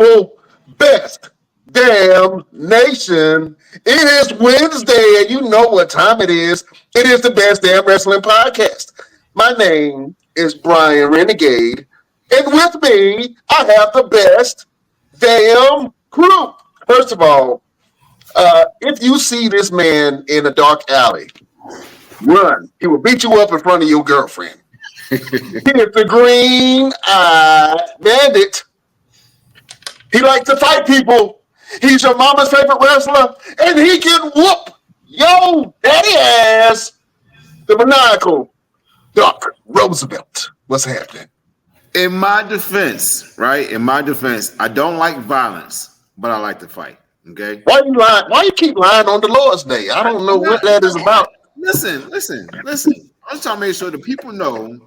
people. Best damn nation. It is Wednesday, and you know what time it is. It is the Best Damn Wrestling Podcast. My name is Brian Renegade, and with me, I have the best damn crew. First of all, if you see this man in a dark alley, run. He will beat you up in front of your girlfriend. He is the green-eyed bandit. He likes to fight people. He's your mama's favorite wrestler, and he can whoop yo daddy ass. The maniacal Doc Roosevelt. What's happening? In my defense, right? In my defense, I don't like violence, but I like to fight. Okay. Why you lying? Why you keep lying on the Lord's Day? I don't know what that is about. Listen. I'm just trying to make sure the people know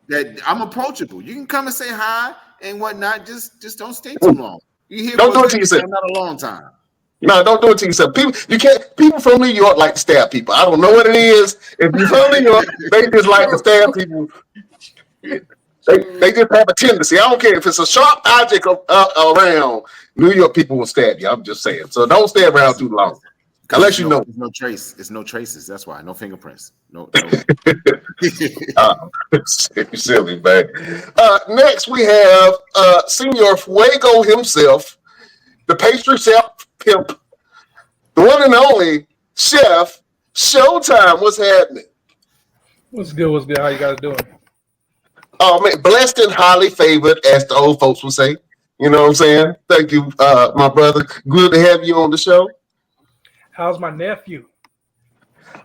that I'm approachable. You can come and say hi and whatnot. Just don't stay too long. You hear? Don't do it to yourself. Not a long time. No, don't do it to yourself. People from New York like to stab people. I don't know what it is. If you're from New York, they just like to stab people. They just have a tendency. I don't care if it's a sharp object around. New York people will stab you. I'm just saying. So don't stay around too long. Unless you know. There's no trace. It's no traces. That's why. No fingerprints. No. Silly, man. Next, we have Senor Fuego himself, the pastry chef pimp, the one and only Chef Showtime. What's happening? What's good? How you guys doing? Oh, man, blessed and highly favored, as the old folks would say. You know what I'm saying? Thank you, my brother. Good to have you on the show. How's my nephew?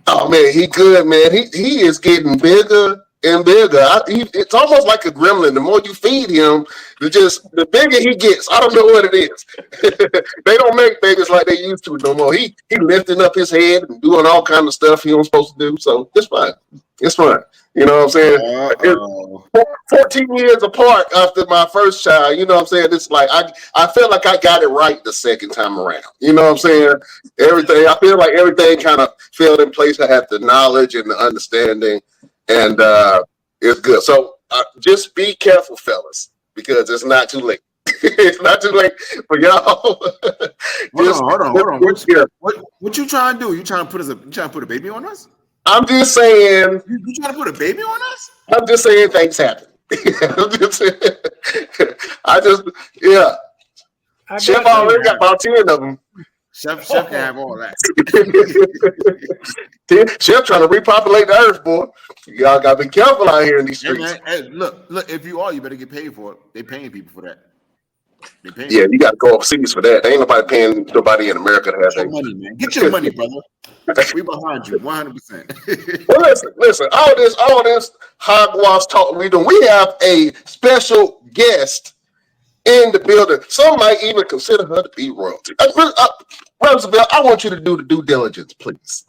Oh man, he good, man. He is getting bigger and bigger. It's almost like a gremlin. The more you feed him, the bigger he gets. I don't know what it is. They don't make babies like they used to no more. He lifting up his head and doing all kind of stuff he wasn't supposed to do. So it's fine. It's fine. You know what I'm saying? 14 years apart after my first child. You know what I'm saying? It's like I feel like I got it right the second time around. You know what I'm saying? I feel like everything kind of fell in place. I have the knowledge and the understanding, and it's good. So just be careful, fellas, because it's not too late. It's not too late for y'all. Hold on. What you trying to do? You trying to put a baby on us? I'm just saying. You trying to put a baby on us? I'm just saying things happen. Chef already got about 10 of them. Chef can have all that. Chef trying to repopulate the earth, boy. Y'all gotta be careful out here in these streets. Hey, look. If you better get paid for it. They paying people for that. Yeah, you got to go overseas for that. Ain't nobody paying nobody in America to have that money, man. Get your money, brother. We behind you, 100%. Well, listen. All this hogwash talk we doing. We have a special guest in the building. Some might even consider her to be royalty. Roosevelt, I want you to do the due diligence, please.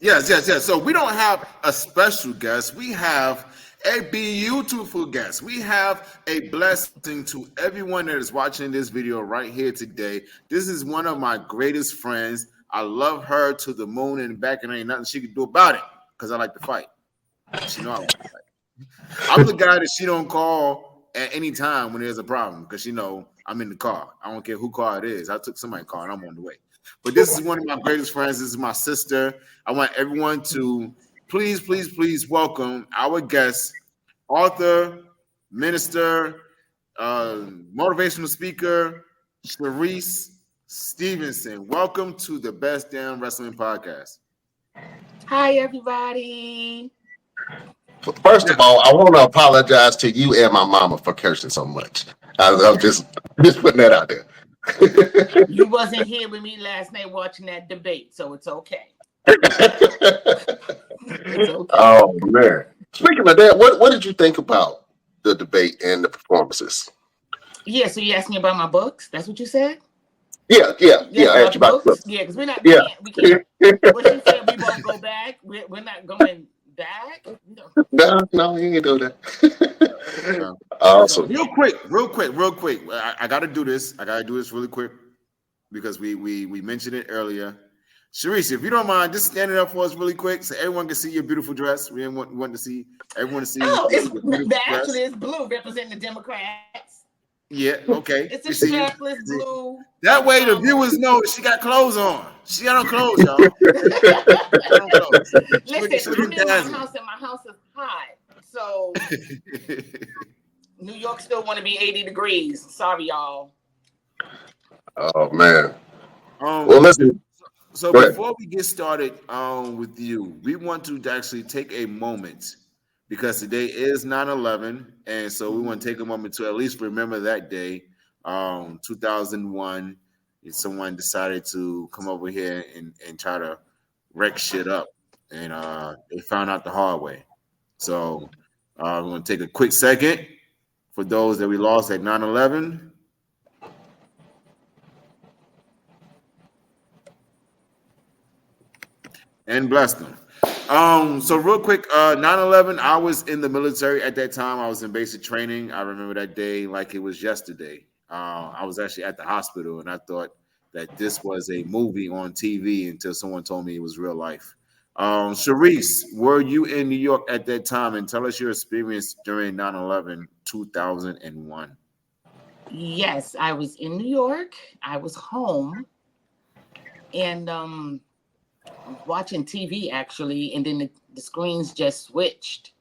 Yes. So we don't have a special guest. We have a beautiful guest. We have a blessing to everyone that is watching this video right here today. This is one of my greatest friends. I love her to the moon and back, and ain't nothing she can do about it because I like to fight. She know I like to fight. I'm the guy that she don't call at any time when there's a problem because she know I'm in the car. I don't care who car it is. I took somebody's car and I'm on the way. But this is one of my greatest friends. This is my sister. I want everyone to please welcome our guest, author, minister, motivational speaker, Cherise Stevenson. Welcome to the Best Damn Wrestling Podcast. Hi, everybody. First of all, I want to apologize to you and my mama for cursing so much. I'm just putting that out there. You wasn't here with me last night watching that debate, so it's okay. Oh man! Speaking of that, what did you think about the debate and the performances? Yeah, so you asked me about my books. That's what you said. Yeah. I asked you about books. Yeah, because we can't. What you said? We won't go back. We're not going back. No, you ain't do that. Awesome. Real quick. I got to do this. Really quick because we mentioned it earlier. Cherise, if you don't mind, just stand it up for us really quick so everyone can see your beautiful dress. We want to see everyone to see. Oh, it's blue representing the Democrats. Yeah, okay. It's We a see you. strapless See. blue. That way the bomber. viewers know she got clothes on. She got on clothes, y'all. Okay? She got on clothes. Listen, I'm in my dazzling. house and my house is hot. So New York still want to be 80 degrees. Sorry, y'all. Oh man. Well, Um, listen. so Go ahead. before we get started with you, we want to actually take a moment because today is 9/11, and so we want to take a moment to at least remember that day, 2001. Someone decided to come over here and try to wreck shit up, and they found out the hard way. So we're going to take a quick second for those that we lost at 9/11. And bless them. So real quick, 9/11, I was in the military at that time. I was in basic training. I remember that day like it was yesterday. I was actually at the hospital, and I thought that this was a movie on TV until someone told me it was real life. Cherise, were you in New York at that time? And tell us your experience during 9/11, 2001. Yes, I was in New York. I was home and watching TV actually, and then the screens just switched.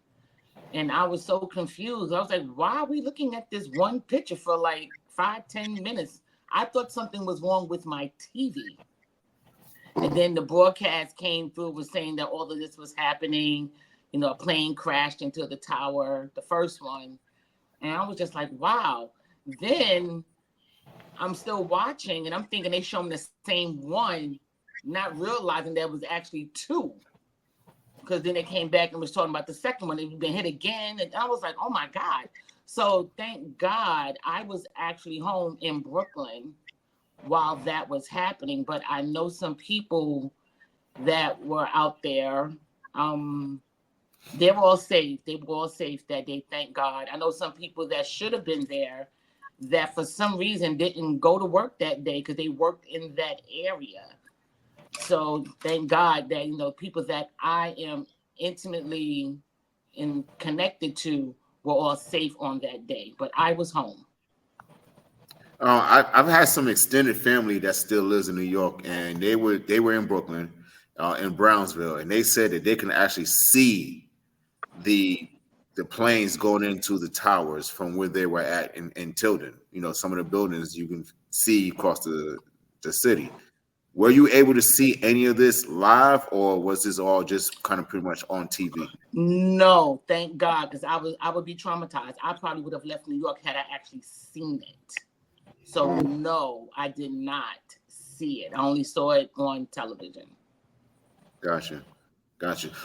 And I was so confused. I was like, why are we looking at this one picture for like 5-10 minutes? I thought something was wrong with my TV. And then the broadcast came through, was saying that all of this was happening. You know, a plane crashed into the tower, the first one. And I was just like, wow. Then I'm still watching and I'm thinking they showing the same one, not realizing there was actually two. Because then they came back and was talking about the second one. They've been hit again. And I was like, oh my God. So thank God I was actually home in Brooklyn while that was happening. But I know some people that were out there. They were all safe. They were all safe that day, thank God. I know some people that should have been there that for some reason didn't go to work that day because they worked in that area. So thank God that, you know, people that I am intimately connected to were all safe on that day. But I was home. I've had some extended family that still lives in New York, and they were in Brooklyn, in Brownsville, and they said that they can actually see the planes going into the towers from where they were at in Tilden. You know, some of the buildings you can see across the city. Were you able to see any of this live, or was this all just kind of pretty much on TV? No, thank God, because I would be traumatized. I probably would have left New York had I actually seen it. So no, I did not see it. I only saw it on television. Gotcha.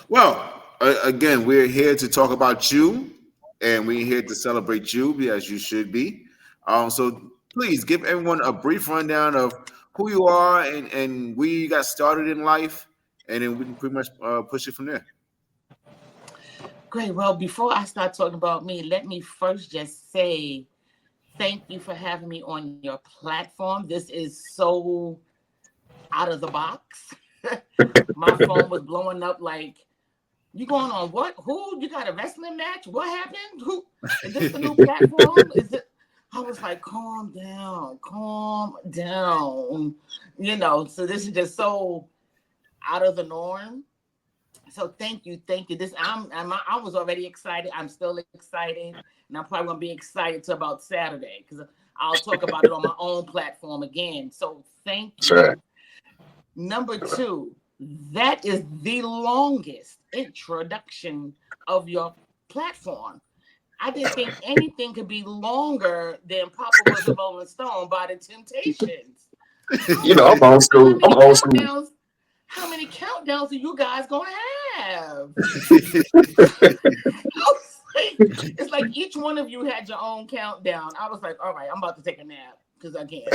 Well, again, we're here to talk about you, and we're here to celebrate you as you should be. So please give everyone a brief rundown of who you are and where you got started in life, and then we can pretty much push it from there. Great. Well, before I start talking about me, let me first just say thank you for having me on your platform. This is so out of the box. My phone was blowing up like, you going on what? Who? You got a wrestling match? What happened? Who? Is this the new platform? Is it? I was like, calm down. You know, so this is just so out of the norm. So thank you. This I was already excited. I'm still excited, and I'm probably gonna be excited till about Saturday because I'll talk about it on my own platform again. So thank you. That's right. Number two, that is the longest introduction of your platform. I didn't think anything could be longer than Papa Was a Rolling Stone by the Temptations. You know, I'm old school. I'm old school. How many countdowns are you guys gonna have? It's like each one of you had your own countdown. I was like, all right, I'm about to take a nap because I can't.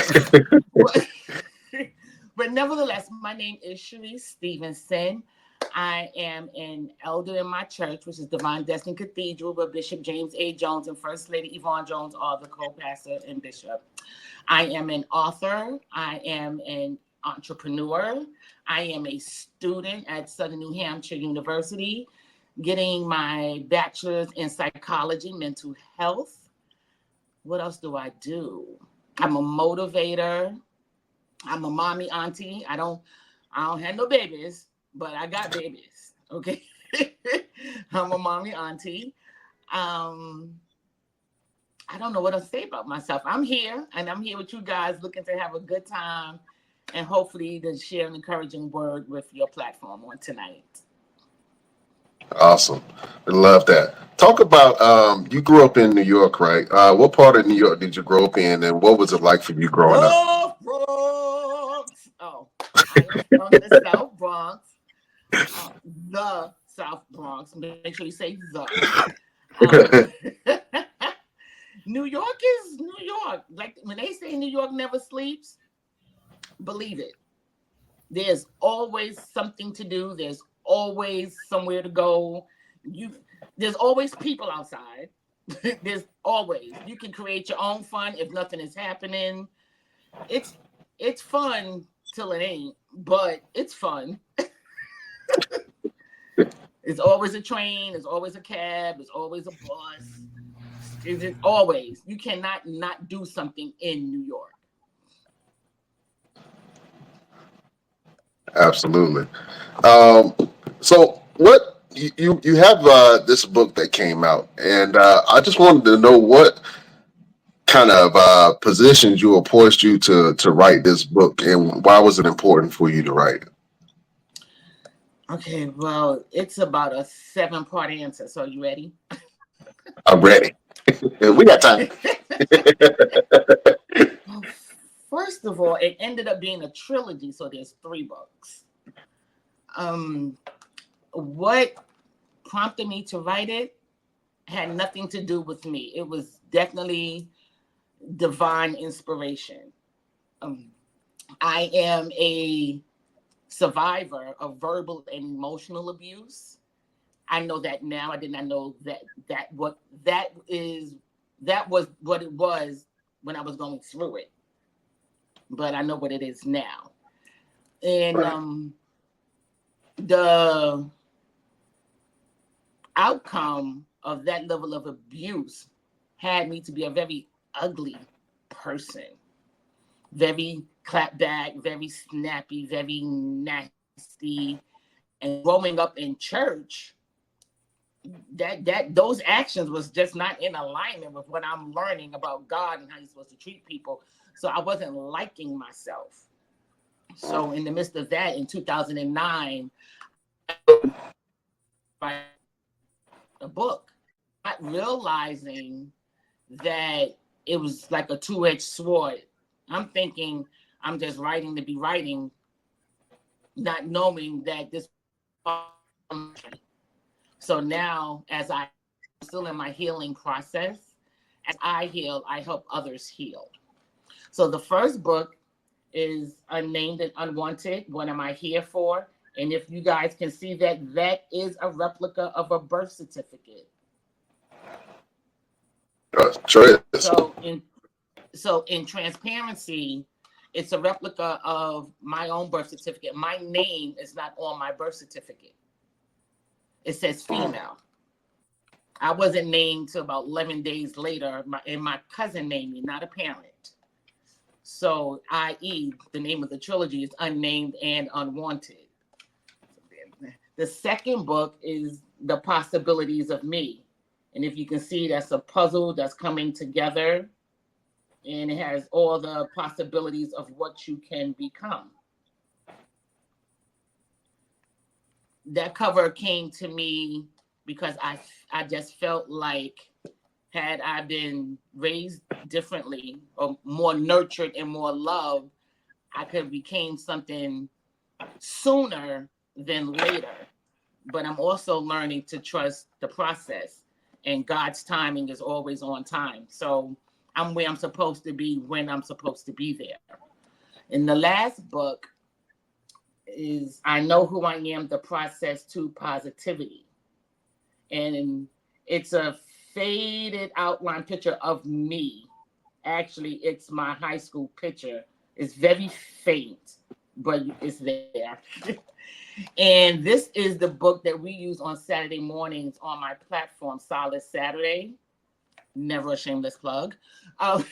But nevertheless, my name is Cherise Stevenson. I am an elder in my church, which is Divine Destiny Cathedral, where Bishop James A. Jones and First Lady Yvonne Jones are the co-pastor and bishop. I am an author. I am an entrepreneur. I am a student at Southern New Hampshire University, getting my bachelor's in psychology, mental health. What else do I do? I'm a motivator. I'm a mommy auntie. I don't have no babies, but I got babies. Okay. I'm a mommy auntie. Um, I don't know what to say about myself. I'm here and I'm here with you guys looking to have a good time and hopefully to share an encouraging word with your platform on tonight. Awesome. I love that. Talk about you grew up in New York, right? What part of New York did you grow up in, and what was it like for you growing up? The Bronx. Oh, I am from the South Bronx. The South Bronx. Make sure you say the. Um, New York is New York. Like when they say New York never sleeps, believe it. There's always something to do. There's always somewhere to go. There's always people outside. There's always. You can create your own fun if nothing is happening. It's fun till it ain't, but it's fun. It's always a train. It's always a cab. It's always a bus. It's always. You cannot not do something in New York. Absolutely. Um, so what you have this book that came out, and I just wanted to know what kind of positions you or pushed you to write this book, and why was it important for you to write it? Okay, well, it's about a 7-part answer. So you ready? I'm ready. We got time. Well, first of all, it ended up being a trilogy, so there's 3 books. What prompted me to write it had nothing to do with me. It was definitely divine inspiration. I am a survivor of verbal and emotional abuse. I know that now. I did not know that was what it was when I was going through it. But I know what it is now. And the outcome of that level of abuse had me to be a very ugly person. Very clapback, very snappy, very nasty. And growing up in church, that those actions was just not in alignment with what I'm learning about God and how you're supposed to treat people. So I wasn't liking myself. So in the midst of that, in 2009, I wrote a book, not realizing that it was like a two-edged sword. I'm thinking I'm just writing to be writing, not knowing that this. So now, as I'm still in my healing process, as I heal, I help others heal. So the first book is Unnamed and Unwanted. What am I here for? And if you guys can see that, that is a replica of a birth certificate. Sure is. So in transparency, it's a replica of my own birth certificate. My name is not on my birth certificate. It says female. I wasn't named till about 11 days later, and my cousin named me, not a parent. So, i.e., the name of the trilogy is Unnamed and Unwanted. The second book is The Possibilities of Me. And if you can see, that's a puzzle that's coming together, and it has all the possibilities of what you can become. That cover came to me because I just felt like, had I been raised differently or more nurtured and more loved, I could have became something sooner than later. But I'm also learning to trust the process, and God's timing is always on time. So I'm where I'm supposed to be when I'm supposed to be there. In the last book is I Know Who I Am, The Process to Positivity. And it's a faded outline picture of me. Actually, it's my high school picture. It's very faint, but it's there. And this is the book that we use on Saturday mornings on my platform, Solid Saturday. Never a shameless plug. Um,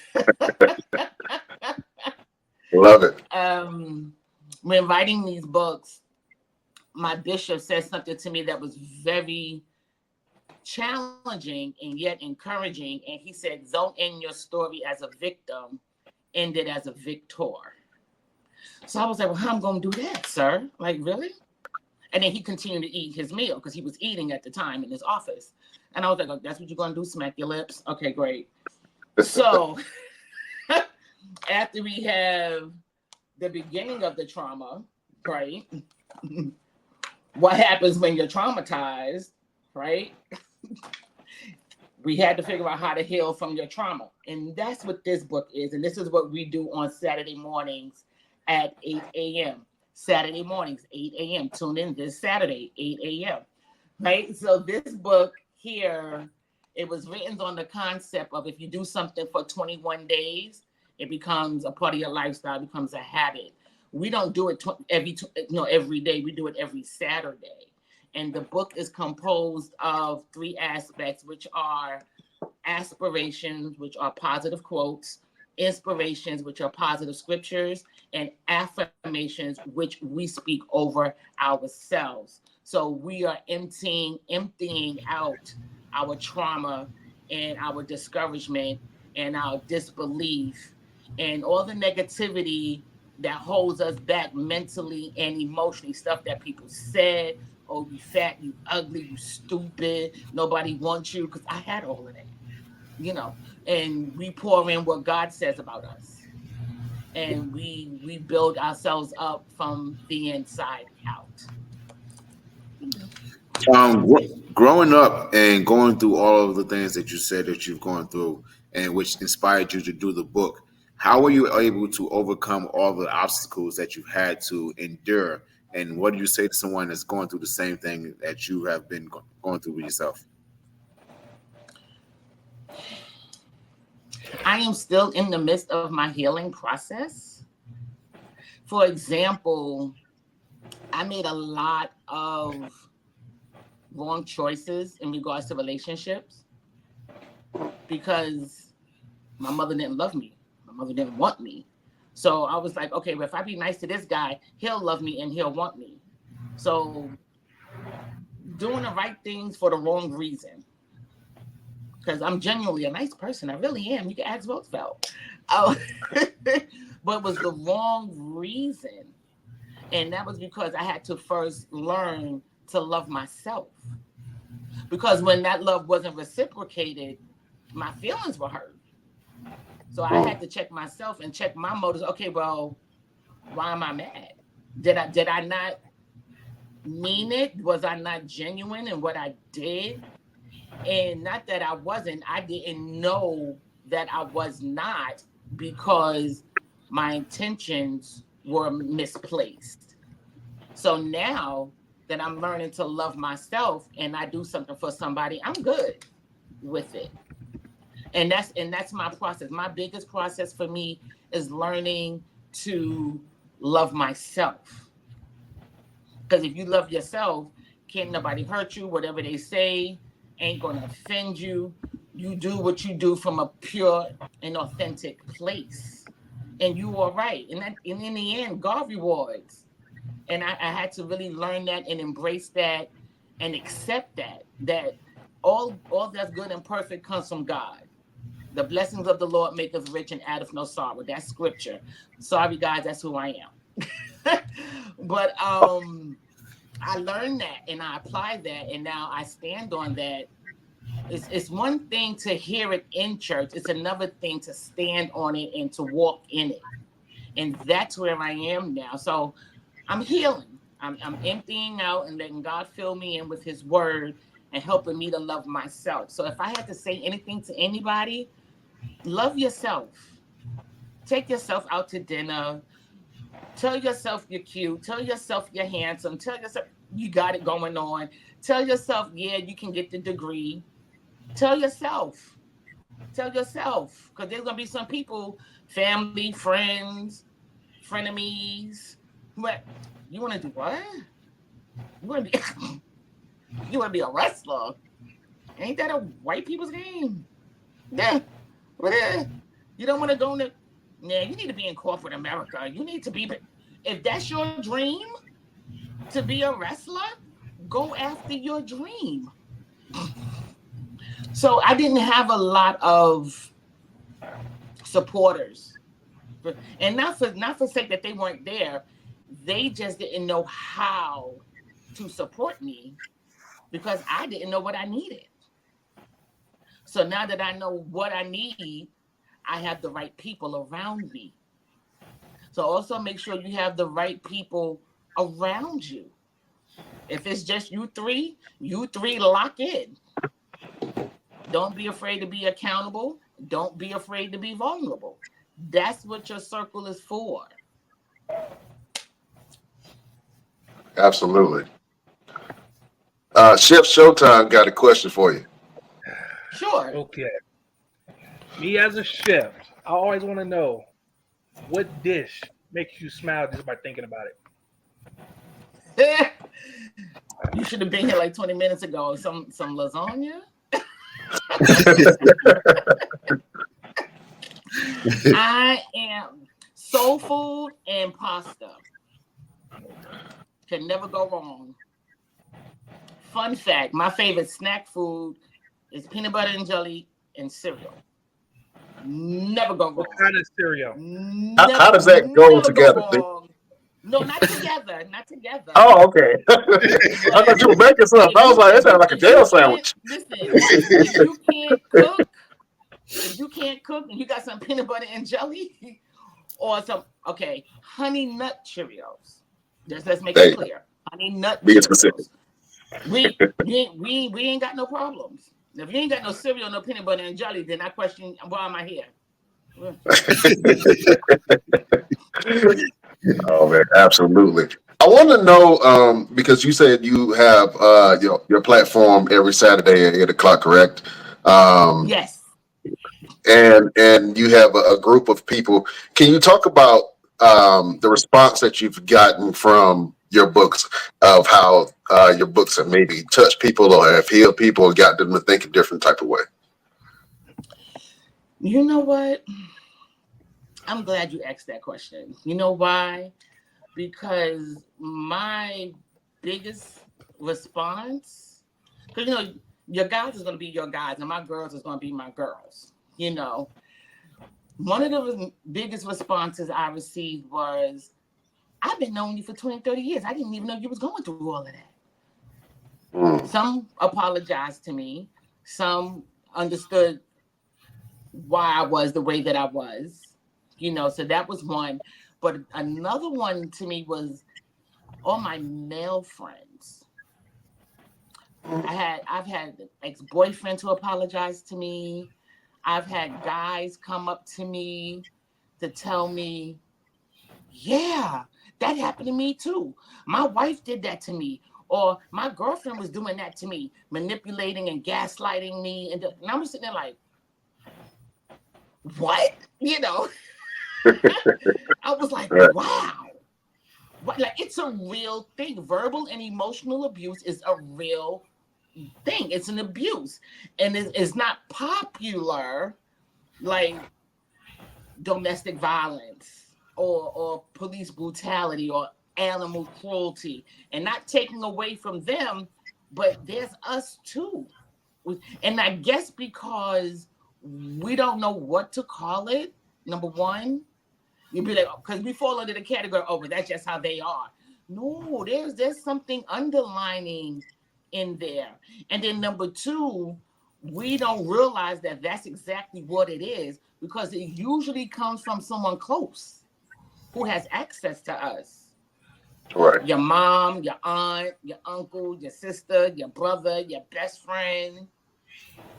Love it. when writing these books, my bishop said something to me that was very challenging and yet encouraging. And he said, don't end your story as a victim, end it as a victor. So I was like, well, how am I going to do that, sir? Like, really? And then he continued to eat his meal because he was eating at the time in his office. And I was like, oh, that's what you're going to do? Smack your lips? Okay, great. So after we have the beginning of the trauma, right? What happens when you're traumatized, right? We had to figure out how to heal from your trauma. And that's what this book is. And this is what we do on Saturday mornings at 8 a.m. Saturday mornings, 8 a.m. Tune in this Saturday, 8 a.m. Right? So this book here, it was written on the concept of if you do something for 21 days, it becomes a part of your lifestyle, it becomes a habit. We don't do it every day. We do it every Saturday. And the book is composed of 3 aspects, which are aspirations, which are positive quotes, inspirations, which are positive scriptures, and affirmations, which we speak over ourselves. So we are emptying out our trauma and our discouragement and our disbelief and all the negativity that holds us back mentally and emotionally, stuff that people said, oh, you fat, you ugly, you stupid, nobody wants you, because I had all of that, and we pour in what God says about us. And we build ourselves up from the inside out. Growing up and going through all of the things that you said that you've gone through and which inspired you to do the book, how were you able to overcome all the obstacles that you had to endure? And what do you say to someone that's going through the same thing that you have been going through with yourself? I am still in the midst of my healing process. For example, I made a lot of wrong choices in regards to relationships because my mother didn't love me. My mother didn't want me. So I was like, okay, well, if I be nice to this guy, he'll love me and he'll want me. So doing the right things for the wrong reason. Because I'm genuinely a nice person. I really am. You can ask Roosevelt. But it was the wrong reason. And that was because I had to first learn to love myself. Because when that love wasn't reciprocated, my feelings were hurt. So I had to check myself and check my motives. Okay, well, why am I mad? Did I not mean it? Was I not genuine in what I did? And not that I wasn't, I didn't know that I was not because my intentions were misplaced. So now that I'm learning to love myself and I do something for somebody, I'm good with it. And that's my process. My biggest process for me is learning to love myself. Because if you love yourself, can't nobody hurt you. Whatever they say ain't going to offend you. You do what you do from a pure and authentic place. And you are right. And in the end, God rewards. And I had to really learn that and embrace that and accept that all that's good and perfect comes from God. The blessings of the Lord make us rich and addeth no sorrow. That's scripture. Sorry, guys, that's who I am. But I learned that and I applied that, and now I stand on that. It's one thing to hear it in church. It's another thing to stand on it and to walk in it. And that's where I am now. So I'm healing. I'm emptying out and letting God fill me in with his word and helping me to love myself. So if I had to say anything to anybody, love yourself. Take yourself out to dinner. Tell yourself you're cute. Tell yourself you're handsome. Tell yourself you got it going on. Tell yourself, yeah, you can get the degree. Tell yourself. Tell yourself. Because there's going to be some people, family, friends, frenemies. What? You want to do what? You want to be a wrestler. Ain't that a white people's game? Yeah. But you don't want to go into. Yeah, you need to be in corporate America. You need to be. If that's your dream to be a wrestler, go after your dream. So I didn't have a lot of supporters, and not for sake that they weren't there. They just didn't know how to support me because I didn't know what I needed. So now that I know what I need, I have the right people around me. So also make sure you have the right people around you. If it's just you three lock in. Don't be afraid to be accountable. Don't be afraid to be vulnerable. That's what your circle is for. Absolutely. Chef Showtime got a question for you. Sure. Okay. Me as a chef, I always want to know what dish makes you smile just by thinking about it. You should have been here like 20 minutes ago. Some lasagna. I am soul food and pasta. Can never go wrong. Fun fact, my favorite snack food is peanut butter and jelly and cereal. Never go wrong. What kind of cereal? How does that go together? No, not together. Not together. Oh, okay. I thought you were making something. I was like, that sounded like a jail sandwich. Listen, if you can't cook and you got some peanut butter and jelly or some honey nut Cheerios. Let's make it clear. Honey nut Cheerios. We ain't got no problems. If you ain't got no cereal, no peanut butter and jelly, then I question why am I here? Oh man, absolutely. I want to know because you said you have your platform every Saturday at 8 o'clock, correct? Yes. And you have a group of people. Can you talk about the response that you've gotten from your books of how your books have maybe touched people or have healed people or got them to think a different type of way? You know what? I'm glad you asked that question. You know why? Because my biggest response, because your guys is going to be your guys and my girls is going to be my girls. One of the biggest responses I received was, I've been knowing you for 20, 30 years. I didn't even know you was going through all of that. Some apologized to me. Some understood why I was the way that I was. So that was one. But another one to me was all my male friends. I've had ex-boyfriends who apologized to me. I've had guys come up to me to tell me, yeah, that happened to me too. My wife did that to me. Or my girlfriend was doing that to me, manipulating and gaslighting me. And I was sitting there like, what? I was like, wow. Like, it's a real thing. Verbal and emotional abuse is a real thing. It's an abuse. And it's not popular like domestic violence or police brutality or animal cruelty, and not taking away from them, but there's us too. And I guess because we don't know what to call it, number one, you'd be like, because we fall under the category, but that's just how they are. No, there's something underlining in there. And then number two, we don't realize that that's exactly what it is, because it usually comes from someone close who has access to us. Right. Your mom, your aunt, your uncle, your sister, your brother, your best friend.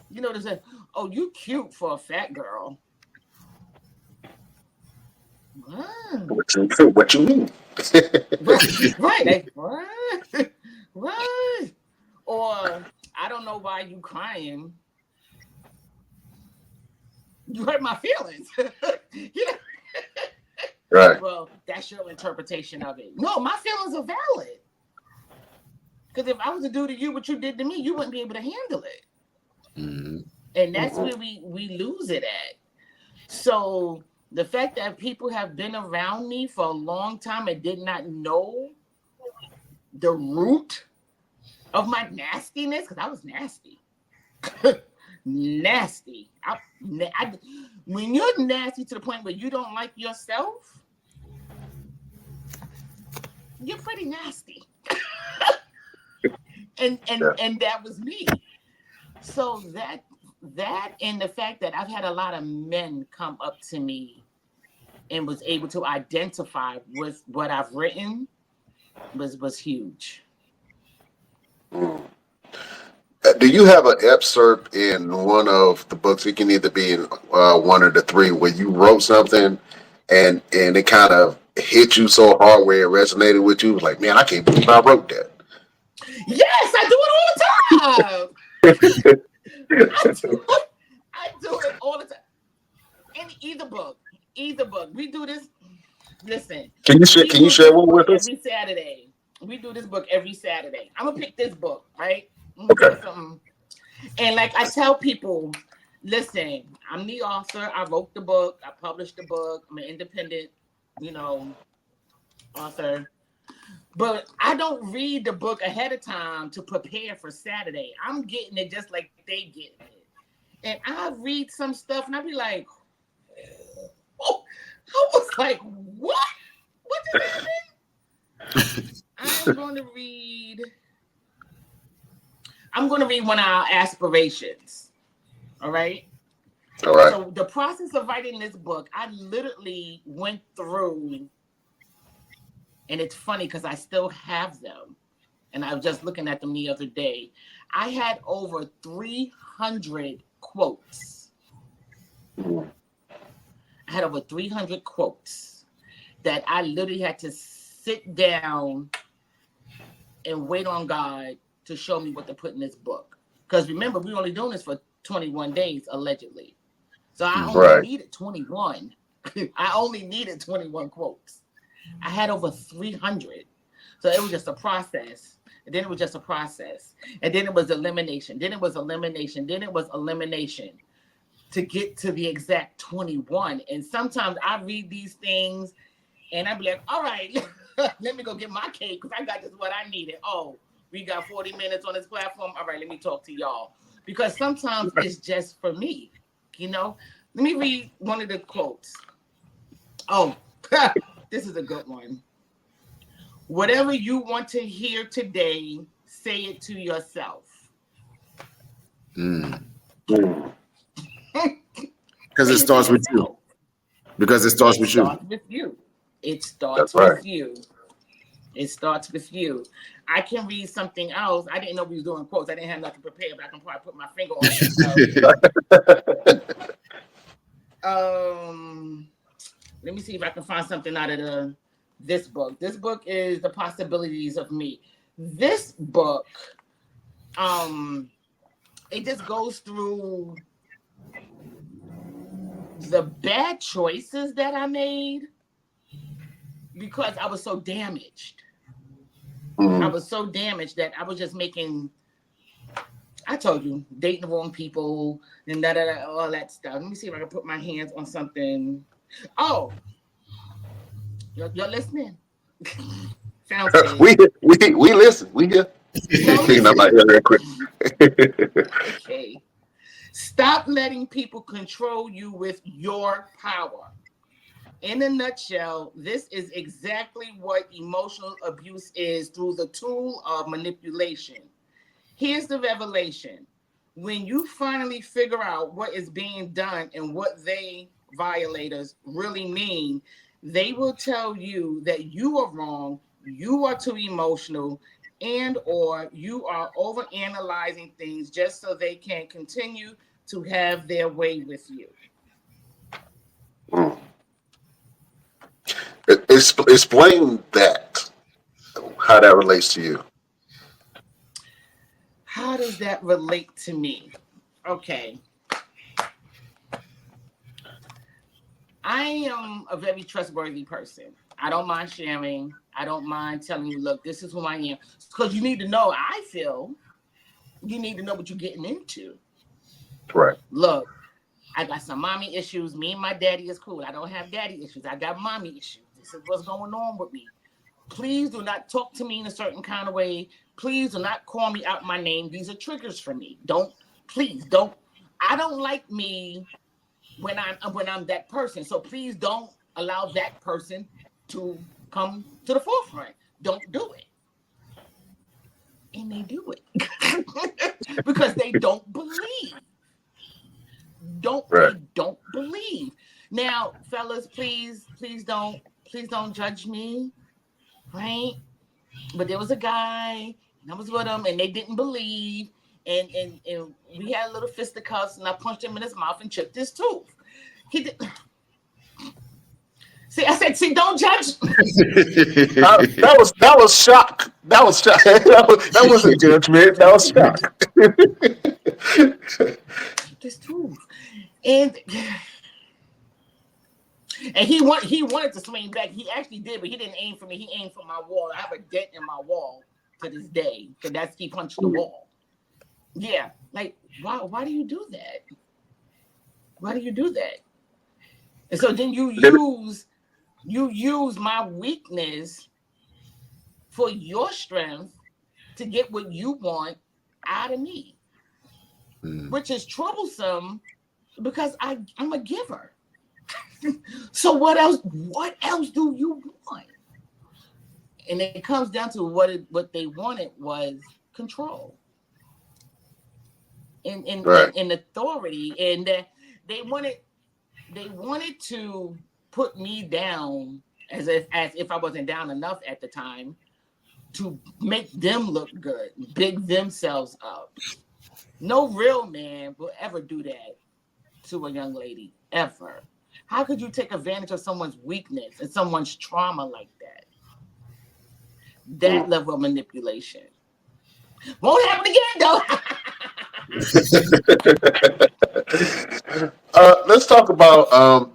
They say, oh, you cute for a fat girl. What you mean? Right. Like, what? What? Or, I don't know why you crying. You hurt my feelings. Right. Well, that's your interpretation of it. No, my feelings are valid. Because if I was to do to you what you did to me, you wouldn't be able to handle it. Mm-hmm. And that's where we lose it at. So the fact that people have been around me for a long time and did not know the root of my nastiness, because I was nasty. Nasty. When you're nasty to the point where you don't like yourself, you're pretty nasty. and that was me. So that and the fact that I've had a lot of men come up to me and was able to identify with what I've written was huge. Mm. Do you have an excerpt in one of the books? It can either be in one of the three where you wrote something and it kind of hit you so hard where it resonated with you. It was like, man, I can't believe I wrote that. Yes, I do it all the time. I do it all the time. In either book. We do this. Listen. Can you share one with us? Every Saturday. We do this book every Saturday. I'm gonna pick this book, right? Okay. And like I tell people, listen, I'm the author. I wrote the book. I published the book. I'm an independent, author. But I don't read the book ahead of time to prepare for Saturday. I'm getting it just like they get it. And I read some stuff and I be like, oh, I was like, what? What did that mean? I'm going to read one of our aspirations. All right? All right. So the process of writing this book, I literally went through, and it's funny because I still have them. And I was just looking at them the other day. I had over 300 quotes. I had over 300 quotes that I literally had to sit down and wait on God to show me what to put in this book. Because remember, we're only doing this for 21 days, allegedly. So I only needed 21. I only needed 21 quotes. I had over 300. So it was just a process. And then it was just a process. And then it was elimination. Then it was elimination. Then it was elimination to get to the exact 21. And sometimes I read these things and I'd be like, all right, let me go get my cake because I got just what I needed. Oh, we got 40 minutes on this platform. All right, let me talk to y'all. Because sometimes it's just for me, Let me read one of the quotes. Oh, this is a good one. Whatever you want to hear today, say it to yourself. Because it starts with you. Because it starts with you. It starts with you. It starts with you. I can read something else. I didn't know we was doing quotes. I didn't have nothing prepared, but I can probably put my finger on it. Let me see if I can find something out of this book. This book is The Possibilities of Me. This book, it just goes through the bad choices that I made because I was so damaged. I was so damaged that I was just making, I told you, dating the wrong people and all that stuff. Let me see if I can put my hands on something. Oh, you're listening. Sounds good. We listen. We hear. Okay. Stop letting people control you with your power. In a nutshell, this is exactly what emotional abuse is through the tool of manipulation. Here's the revelation. When you finally figure out what is being done and what they, violators, really mean, they will tell you that you are wrong, you are too emotional, and or you are overanalyzing things just so they can continue to have their way with you. Explain that, how that relates to you. How does that relate to me? Okay. I am a very trustworthy person. I don't mind sharing. I don't mind telling you, look, this is who I am. Because you need to know, I feel, you need to know what you're getting into. Right. Look, I got some mommy issues. Me and my daddy is cool. I don't have daddy issues. I got mommy issues. This is what's going on with me. Please do not talk to me in a certain kind of way. Please do not call me out my name. These are triggers for me. Please don't. I don't like me when I'm that person. So please don't allow that person to come to the forefront. Don't do it. And they do it because they don't believe. Right. They don't believe. Now, fellas, please don't judge me, right? But there was a guy, and I was with him, and they didn't believe, and we had a little fisticuffs, and I punched him in his mouth and chipped his tooth. He did. See, I said, don't judge. That was shock. That was shock. That wasn't judgment. That was shock. This tooth, and he wanted to swing back. He actually did, but he didn't aim for me. He aimed for my wall. I have a dent in my wall to this day because he punched the wall. Yeah, like why do you do that? Why do you do that? And so then you use my weakness for your strength to get what you want out of me, which is troublesome because I'm a giver. So what else do you want? And it comes down to what they wanted was control and authority, and they wanted to put me down as if I wasn't down enough at the time to make them look good, big themselves up. No real man will ever do that to a young lady, ever. How could you take advantage of someone's weakness and someone's trauma like that? That level of manipulation. Won't happen again, though. Let's talk about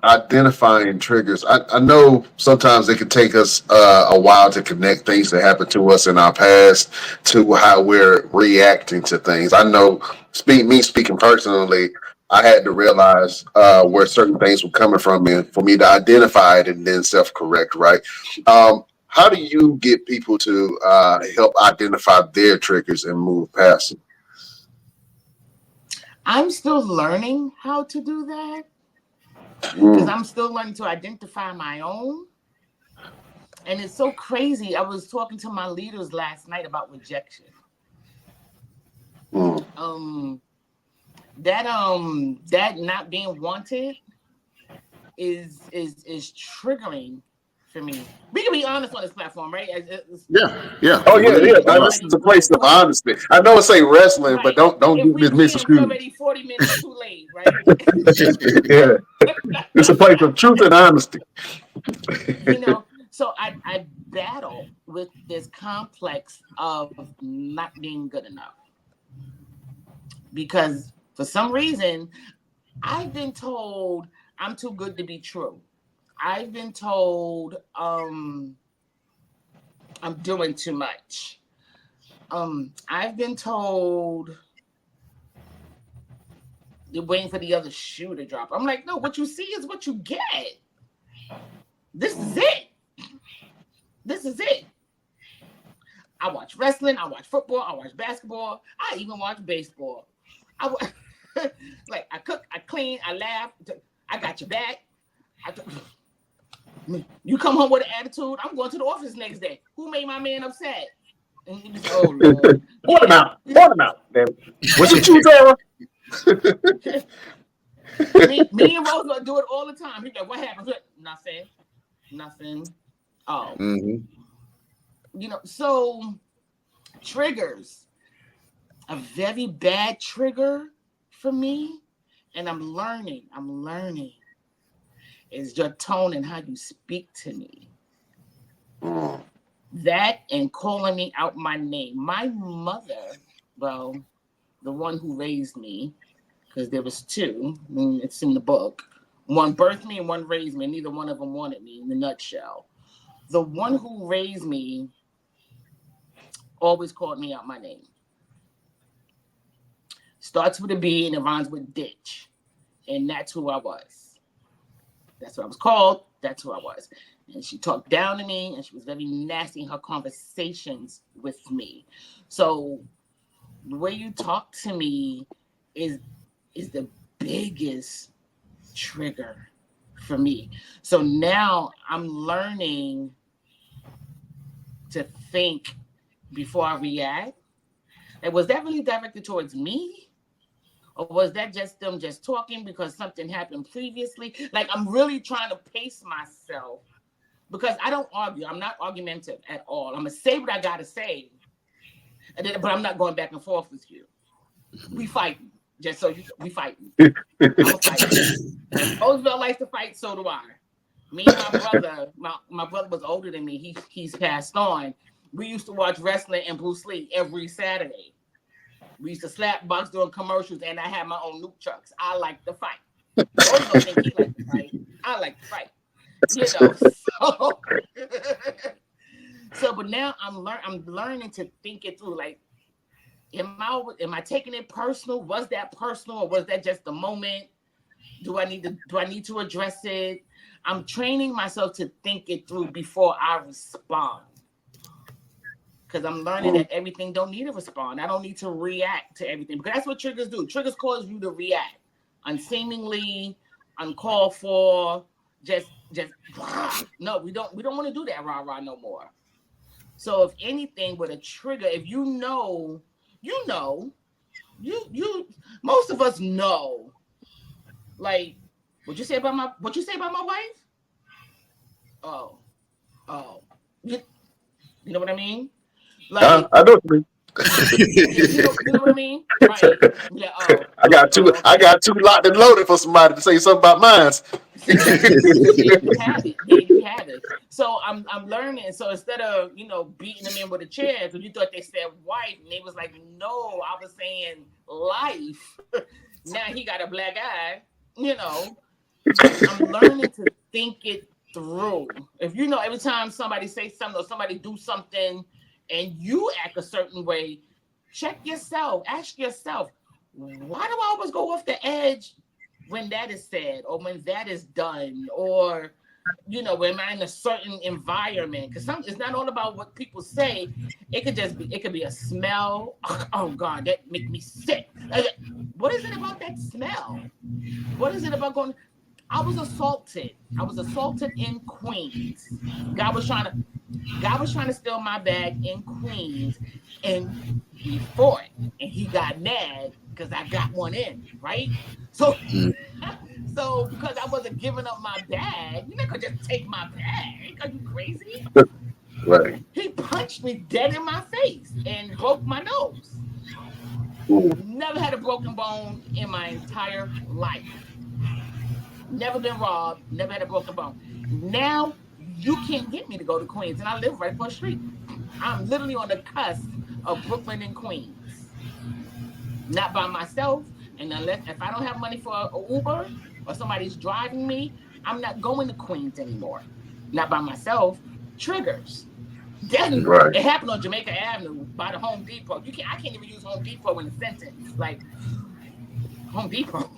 identifying triggers. I know sometimes it can take us a while to connect things that happened to us in our past to how we're reacting to things. I know, speaking personally, I had to realize where certain things were coming from and for me to identify it and then self-correct, right? How do you get people to help identify their triggers and move past them? I'm still learning how to do that because I'm still learning to identify my own. And it's so crazy. I was talking to my leaders last night about rejection. That not being wanted is triggering for me. We can be honest on this platform, right? Yeah. Oh yeah. This is a place of honesty. I know it's ain't wrestling, Right. but don't If get we misconstrued. we're already 40 minutes too late, right? Yeah, it's a place of truth and honesty. So I battle with this complex of not being good enough because for some reason I've been told I'm too good to be true. I've been told I'm doing too much. I've been told they're waiting for the other shoe to drop. I'm like, no, what you see is what you get. This is it. This is it. I watch wrestling. I watch football. I watch basketball. I even watch baseball. Like I cook, I clean, I laugh. I got your back. You come home with an attitude, I'm going to the office next day. Who made my man upset? And he just, oh Lord. Point him out. What's your truth, Sarah? me and Rosa do it all the time. He's like, what happened? Nothing. Oh. So triggers. A very bad trigger for me, and I'm learning, is your tone and how you speak to me. That and calling me out my name. My mother, well, the one who raised me, because there was two, it's in the book. One birthed me and one raised me. Neither one of them wanted me, in a nutshell. The one who raised me always called me out my name. Starts with a B and it rhymes with ditch. And that's who I was. That's what I was called. That's who I was. And she talked down to me, and she was very nasty in her conversations with me. So the way you talk to me is the biggest trigger for me. So now I'm learning to think before I react. And was that really directed towards me? Or was that just them just talking because something happened previously? Like, I'm really trying to pace myself because I don't argue. I'm not argumentative at all. I'm going to say what I got to say, but I'm not going back and forth with you. We fighting. Just so we fighting. I'm a fighter. Roosevelt likes to fight, so do I. Me and my brother, my brother was older than me. He's passed on. We used to watch wrestling and Bruce Lee every Saturday. We used to slap box during commercials, and I had my own nuke trucks. I like to fight. Those don't think he likes to fight. I like to fight. You know. So but now I'm learning to think it through. Like, am I taking it personal? Was that personal, or was that just the moment? Do I need to address it? I'm training myself to think it through before I respond. Because I'm learning that everything don't need to respond. I don't need to react to everything. Because that's what triggers do. Triggers cause you to react unseemingly, uncalled for, just no, we don't want to do that rah-rah no more. So if anything with a trigger, if you know, most of us know. Like, what you say about my wife? Oh. You know what I mean? Like, I know what you mean. you know what I mean? Right. Yeah, I got two locked and loaded for somebody to say something about mine. See, there you have it. There you have it. So I'm learning. So instead of beating them in with a chair, because you thought they said wife, and they was like, no, I was saying life. Now he got a black eye. I'm learning to think it through. If every time somebody say something or somebody do something and you act a certain way, check yourself. Ask yourself, why do I always go off the edge when that is said or when that is done, or when I'm in a certain environment? Because it's not all about what people say. It could be a smell. Oh God, that make me sick. What is it about that smell? What is it about going? I was assaulted in Queens. God was trying to steal my bag in Queens, and we fought, and he got mad because I got one in, right? So because I wasn't giving up my bag, you're not gonna just take my bag. Are you crazy? Right. He punched me dead in my face and broke my nose. Never had a broken bone in my entire life. Never been robbed, never had a broken bone. Now you can't get me to go to Queens, and I live right across the street. I'm literally on the cusp of Brooklyn and Queens. Not by myself, and if I don't have money for an Uber or somebody's driving me, I'm not going to Queens anymore. Not by myself. Triggers. Then Right. it happened on Jamaica Avenue by the Home Depot. I can't even use Home Depot in a sentence. Like, Home Depot.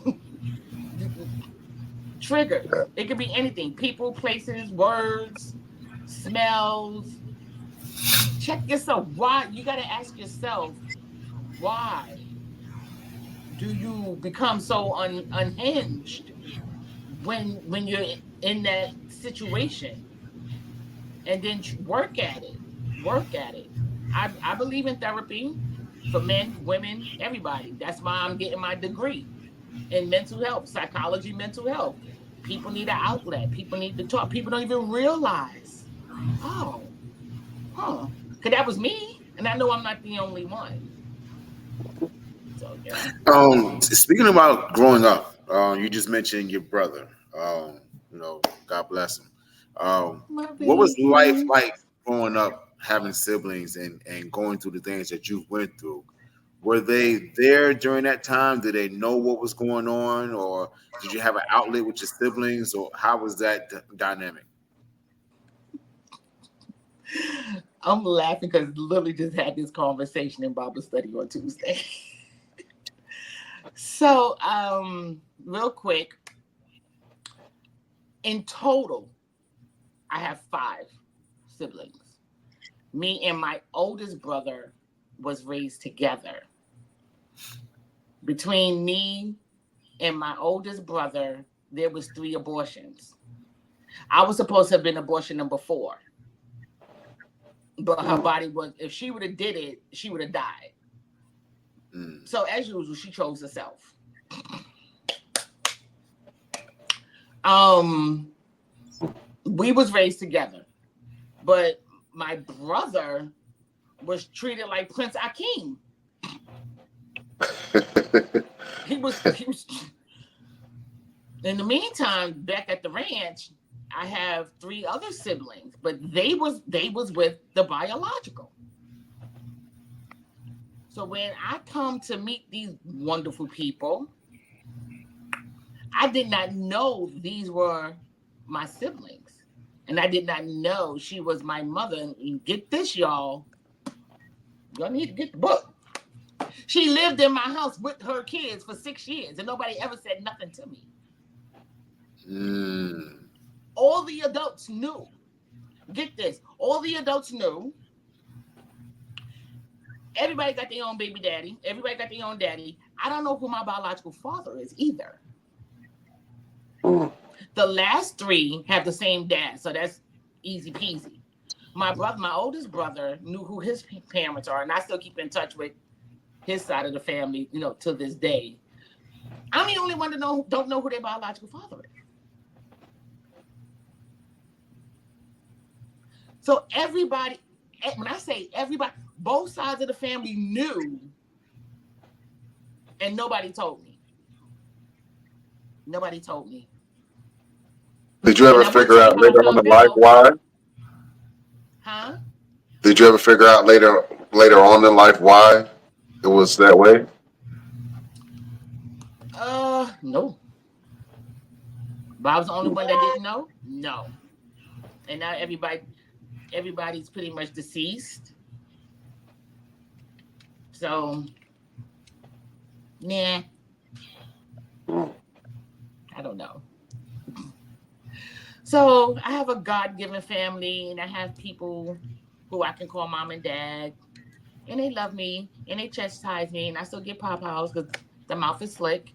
Triggers. It could be anything. People, places, words, smells. Check yourself. Why? You got to ask yourself, why do you become so unhinged when you're in that situation? And then work at it. I believe in therapy for men, women, everybody. That's why I'm getting my degree in mental health, psychology, mental health. People need an outlet. People need to talk. People don't even realize, because that was me, and I know I'm not the only one. So yeah. Speaking about growing up, you just mentioned your brother. God bless him. What was life like growing up, having siblings, and going through the things that you went through? Were they there during that time? Did they know what was going on, or did you have an outlet with your siblings, or how was that dynamic? I'm laughing because Lily just had this conversation in Bible study on Tuesday. So, real quick, in total, I have 5 siblings. Me and my oldest brother was raised together. Between me and my oldest brother, there was 3 abortions. I was supposed to have been abortion number 4. But her body was, if she would have did it, she would have died. So as usual, she chose herself. We was raised together, but my brother was treated like Prince Akeem. He was. In the meantime, back at the ranch, I have 3 other siblings, but they was with the biological. So when I come to meet these wonderful people, I did not know these were my siblings. And I did not know she was my mother. And get this, y'all. Y'all need to get the book. She lived in my house with her kids for 6 years, and nobody ever said nothing to me. All the adults knew. Get this. All the adults knew. Everybody got their own baby daddy. Everybody got their own daddy. I don't know who my biological father is either. The last 3 have the same dad, so that's easy peasy. My oldest brother knew who his parents are, and I still keep in touch with his side of the family, to this day. I'm the only one that don't know who their biological father is. So everybody, when I say everybody, both sides of the family knew, and nobody told me. Nobody told me. Did you ever figure out later on in life why? Huh? Did you ever figure out later on in life why it was that way? No. But I was the only one that didn't know? No. And now everybody's pretty much deceased. So, nah. I don't know. So I have a God-given family, and I have people who I can call mom and dad, and they love me, and they chastise me, and I still get pop-outs because the mouth is slick,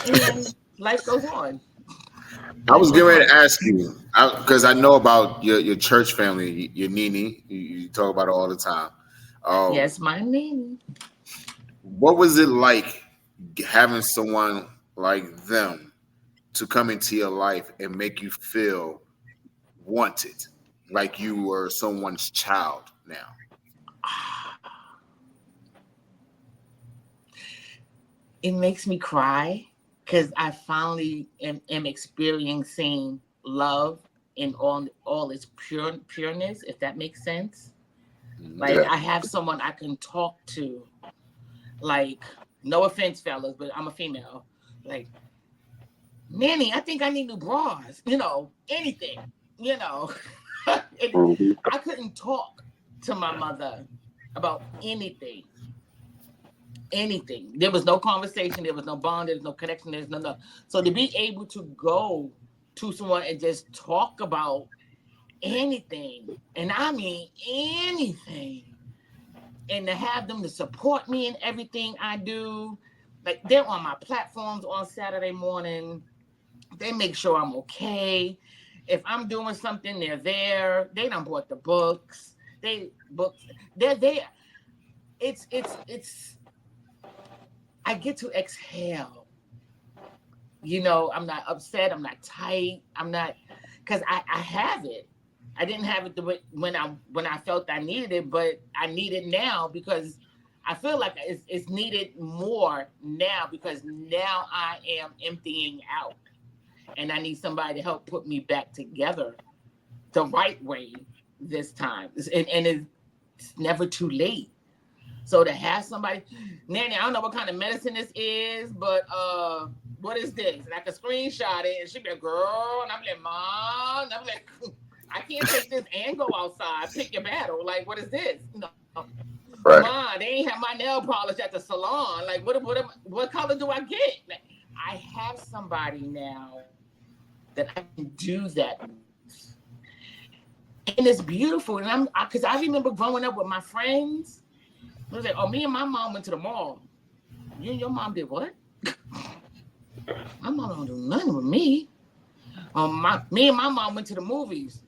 and life goes on. I was getting ready to ask you, because I know about your church family, your Nini. You talk about it all the time. Yes, my Nini. What was it like having someone like them to come into your life and make you feel wanted, like you were someone's child now? It makes me cry because I finally am experiencing love in all its pureness, if that makes sense. Like, I have someone I can talk to. Like, no offense, fellas, but I'm a female. Like, Nanny, I think I need new bras. Anything. I couldn't talk to my mother about anything. Anything. There was no conversation. There was no bond. There was no connection. There's no. So to be able to go to someone and just talk about anything, and I mean anything, and to have them to support me in everything I do, like they're on my platforms on Saturday morning. They make sure I'm okay. If I'm doing something, they're there. They done bought the books. They're there. It's. I get to exhale. I'm not upset. I'm not tight. I'm not, because I have it. I didn't have it when I felt I needed it, but I need it now because I feel like it's needed more now because now I am emptying out, and I need somebody to help put me back together the right way this time. And it's never too late. So to have somebody, Nanny, I don't know what kind of medicine this is, but what is this? And I can screenshot it, and she'd be like, girl, and I'm like, Mom, and I'm like, I can't take this and go outside. Pick your battle. Like, what is this? No. Right. Ma, they ain't have my nail polish at the salon. Like, what color do I get? Like, I have somebody now that I can do that with. And it's beautiful. And because I remember growing up with my friends. It was like, oh, me and my mom went to the mall. You and your mom did what? My mom don't do nothing with me. Me and my mom went to the movies.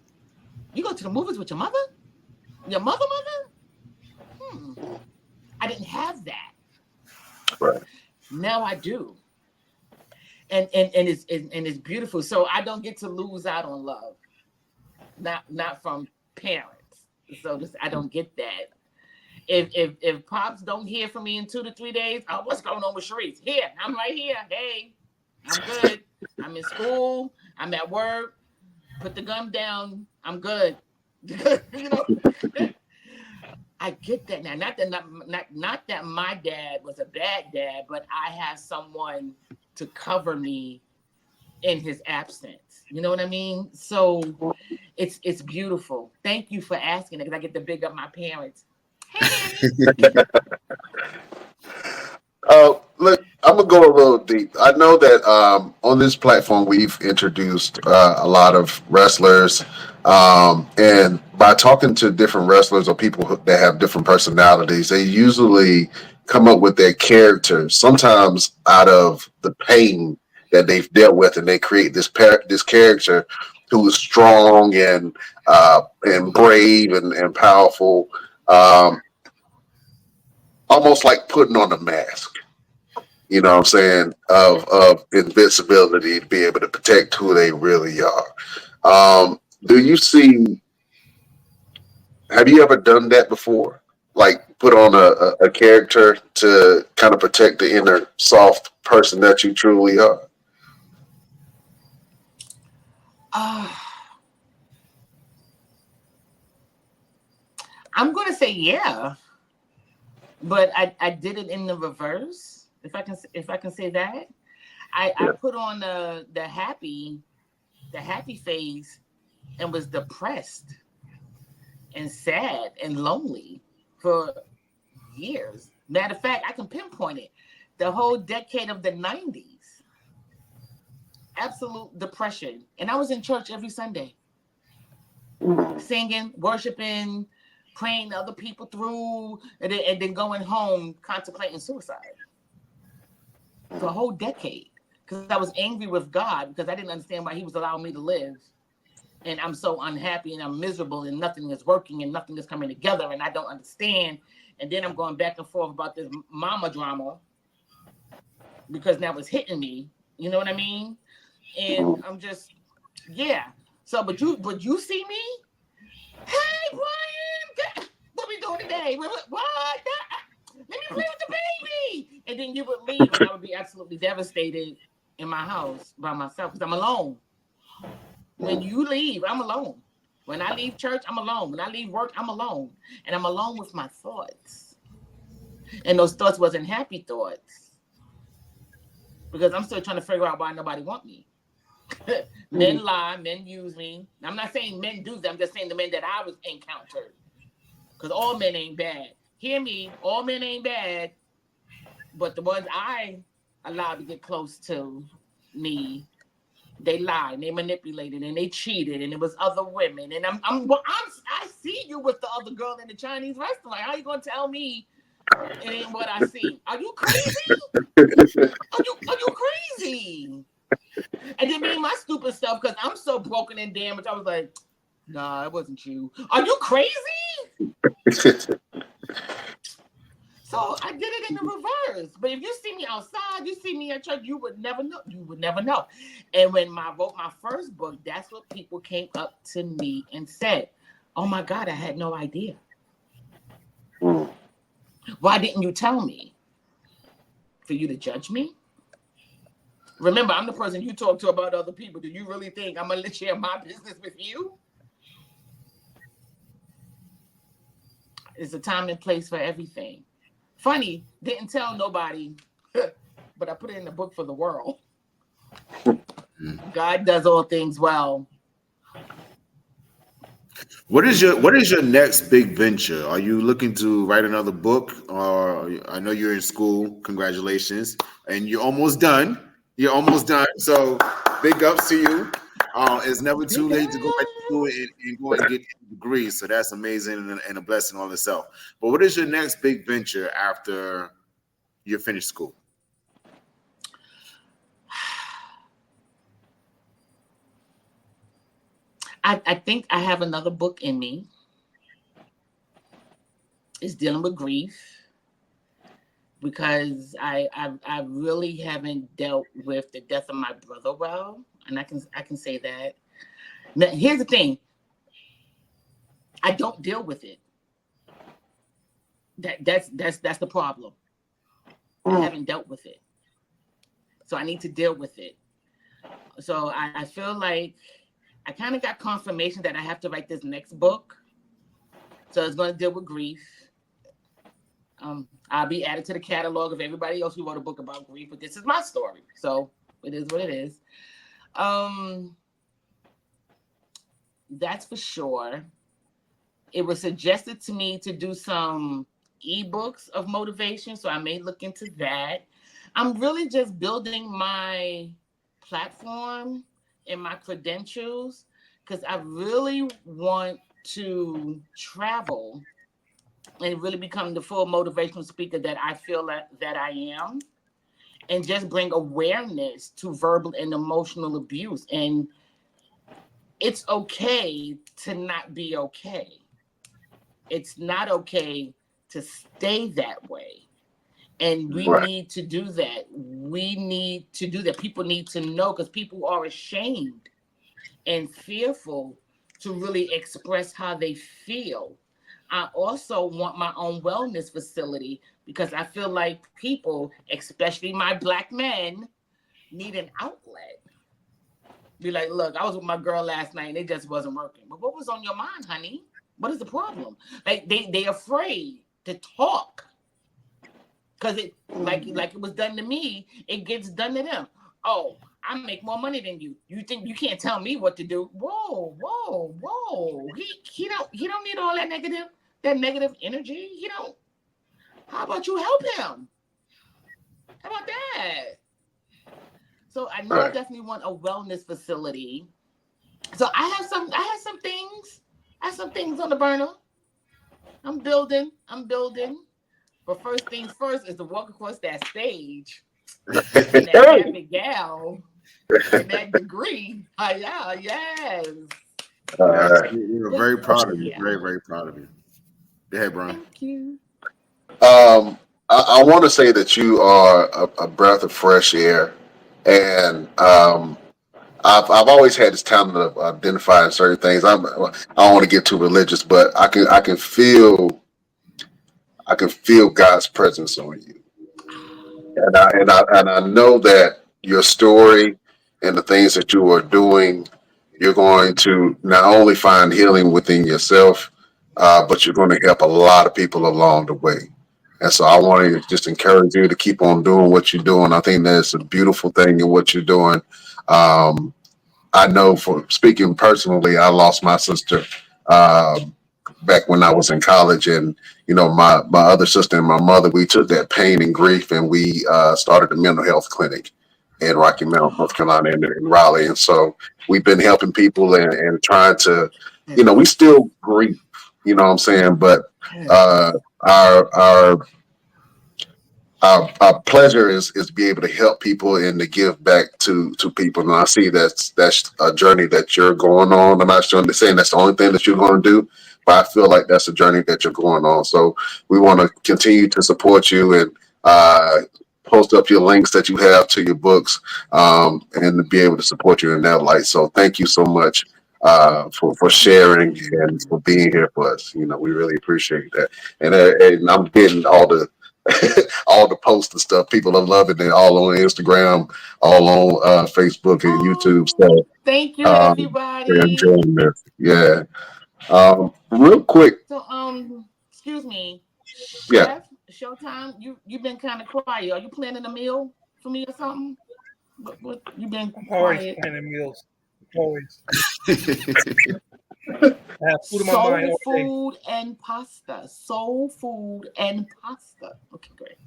You go to the movies with your mother? Your mother? I didn't have that. Right. Now I do. And it's beautiful. So I don't get to lose out on love. Not from parents. So I don't get that. If pops don't hear from me in 2 to 3 days, oh, what's going on with Cherise? Here, I'm right here. Hey, I'm good. I'm in school. I'm at work. Put the gun down. I'm good. You know, I get that now. Not that my dad was a bad dad, but I have someone to cover me in his absence. You know what I mean? So it's beautiful. Thank you for asking it because I get to big up my parents. Hey, Look, I'm gonna go a little deep. I know that on this platform we've introduced a lot of wrestlers, and by talking to different wrestlers or people that have different personalities, they usually come up with their characters. Sometimes out of the pain that they've dealt with, and they create this character who is strong and brave and powerful. Almost like putting on a mask, you know what I'm saying, of invincibility to be able to protect who they really are. Do you see, have you ever done that before? Like put on a character to kind of protect the inner soft person that you truly are? I'm gonna say yeah, but I did it in the reverse. If I can say that, I put on the happy face and was depressed and sad and lonely for years. Matter of fact, I can pinpoint it. The whole decade of the 90s, absolute depression. And I was in church every Sunday, singing, worshiping, praying other people through, and then going home contemplating suicide for a whole decade. Because I was angry with God because I didn't understand why he was allowing me to live. And I'm so unhappy and I'm miserable and nothing is working and nothing is coming together and I don't understand. And then I'm going back and forth about this mama drama because now it's hitting me. You know what I mean? And I'm just, yeah. So, but you see me? Hey, Brian, what we doing today? What? Let me play with the baby. And then you would leave and I would be absolutely devastated in my house by myself because I'm alone. When you leave, I'm alone. When I leave church, I'm alone. When I leave work, I'm alone. And I'm alone with my thoughts. And those thoughts wasn't happy thoughts. Because I'm still trying to figure out why nobody want me. Men lie, men use me. I'm not saying men do that. I'm just saying the men that I was encountered. Because all men ain't bad. Hear me, all men ain't bad. But the ones I allowed to get close to me, they lied, they manipulated, and they cheated, and it was other women. And I see you with the other girl in the Chinese restaurant. How you gonna tell me it ain't what I see? Are you crazy? Are you crazy? And then me, my stupid stuff, because I'm so broken and damaged. I was like, nah, it wasn't you. Are you crazy? So I did it in the reverse. But if you see me outside, you see me at church, you would never know. You would never know. And when I wrote my first book, that's what people came up to me and said, oh my God, I had no idea. Why didn't you tell me? For you to judge me? Remember, I'm the person you talk to about other people. Do you really think I'm going to share my business with you? It's a time and place for everything. Funny, didn't tell nobody, but I put it in the book for the world. God does all things well. What is your next big venture? Are you looking to write another book? Or I know you're in school. Congratulations, and you're almost done. You're almost done. So big ups to you. It's never too late to go back to school and go and get a degree. So that's amazing and a blessing all itself. But what is your next big venture after you finish school? I think I have another book in me. It's dealing with grief because I really haven't dealt with the death of my brother well, and I can say that. Now, here's the thing: I don't deal with it. That's the problem. I haven't dealt with it, so I need to deal with it. So I feel like I kind of got confirmation that I have to write this next book. So it's going to deal with grief. I'll be added to the catalog of everybody else who wrote a book about grief, but this is my story. So it is what it is. That's for sure. It was suggested to me to do some ebooks of motivation, so I may look into that. I'm really just building my platform and my credentials because I really want to travel and really become the full motivational speaker that I feel that I am, and just bring awareness to verbal and emotional abuse. And it's okay to not be okay. It's not okay to stay that way. And we need to do that. We need to do that. People need to know, because people are ashamed and fearful to really express how they feel. I also want my own wellness facility because I feel like people, especially my Black men, need an outlet. Be like, look, I was with my girl last night and it just wasn't working. But what was on your mind, honey? What is the problem? Like they afraid to talk. Because it like it was done to me, it gets done to them. Oh, I make more money than you. You think you can't tell me what to do? Whoa. He don't need all that negative energy. He don't. How about you help him? How about that? So I know I definitely want a wellness facility. So I have some things. I have some things on the burner. I'm building. But first things first is to walk across that stage in that happy gal and that degree. Yes. We're very proud of you. Yeah. Very, very proud of you. Go ahead, Brian. Thank you. I want to say that you are a breath of fresh air, and I've always had this talent of identifying certain things. I don't want to get too religious, but I can feel God's presence on you, and I know that your story and the things that you are doing, you're going to not only find healing within yourself, but you're going to help a lot of people along the way. And so I want to just encourage you to keep on doing what you're doing. I think that's a beautiful thing in what you're doing. I know, for speaking personally, I lost my sister back when I was in college, and my other sister and my mother, we took that pain and grief, and we started a mental health clinic in Rocky Mount, North Carolina, in Raleigh. And so we've been helping people and trying to, we still grieve, you know what I'm saying, but our our pleasure is to be able to help people and to give back to people. And I see that's a journey that you're going on. I'm not sure saying that's the only thing that you're going to do, but I feel like that's a journey that you're going on. So we want to continue to support you and post up your links that you have to your books, and to be able to support you in that light. So thank you so much for sharing and for being here for us. We really appreciate that. And I'm getting all the all the posts and stuff. People are loving it, all on Instagram, all on Facebook and YouTube. So Thank you, they're everybody. enjoying this. Yeah. Real quick. So, excuse me, Yeah. Chef Showtime. You've been kind of quiet. Are you planning a meal for me or something? What you've been Always quiet? planning meals. Always. I have food in my mind Soul all day. food and pasta. Soul food and pasta. Okay, great.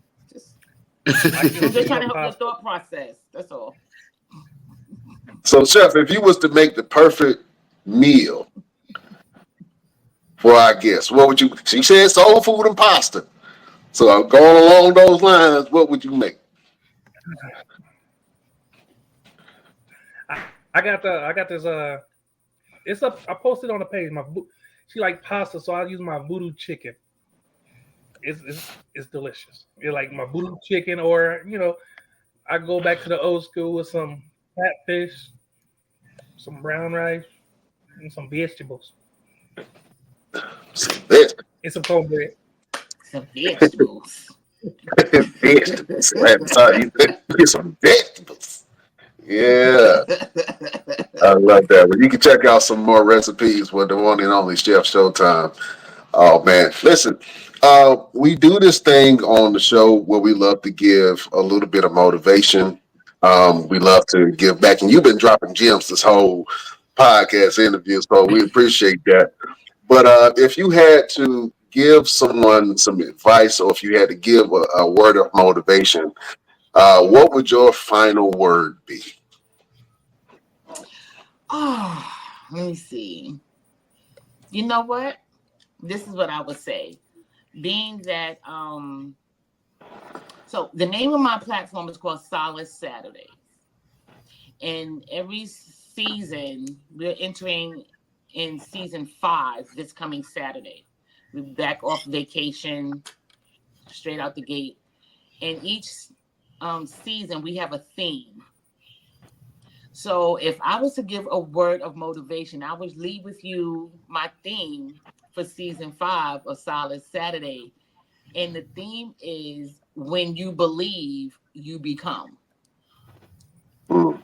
I can I'm just see trying a to help your pasta. thought process. That's all. So, Chef, if you was to make the perfect meal for our guests, what would you? She said soul food and pasta. So, going along those lines, what would you make? I got this. It's up. I posted on the page. She like pasta, so I use my voodoo chicken. It's delicious. It's like my voodoo chicken, or I go back to the old school with some catfish, some brown rice, and some vegetables, Vegetables. and some cornbread. Some vegetables. Vegetables. Sorry, you said get some vegetables. Yeah, I love that. Well, you can check out some more recipes with the one and only Chef Showtime. Oh man, listen, we do this thing on the show where we love to give a little bit of motivation. We love to give back, and you've been dropping gems this whole podcast interview, so we appreciate that. But if you had to give someone some advice, or if you had to give a word of motivation, what would your final word be? Oh, let me see. You know what? This is what I would say. Being that so the name of my platform is called Solid Saturdays. And every season we're entering in season 5 this coming Saturday. We're back off vacation, straight out the gate. And each season we have a theme. So if I was to give a word of motivation, I would leave with you my theme for season 5 of Solid Saturday. And the theme is when you believe, you become. Mm.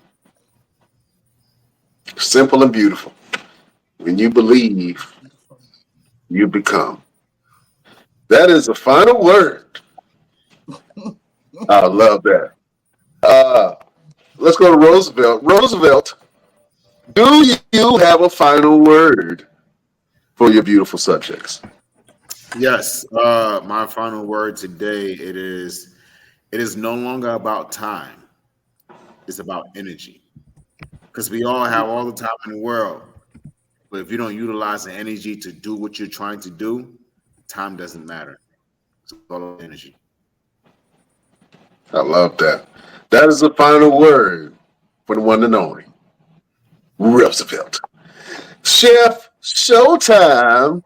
Simple and beautiful. When you believe, you become. That is the final word. I love that. Uh, let's go to Roosevelt. Roosevelt, do you have a final word for your beautiful subjects? Yes. My final word today, it is no longer about time. It's about energy. Because we all have all the time in the world. But if you don't utilize the energy to do what you're trying to do, time doesn't matter. It's all about energy. I love that. That is the final word for the one and only Roosevelt. Chef Showtime,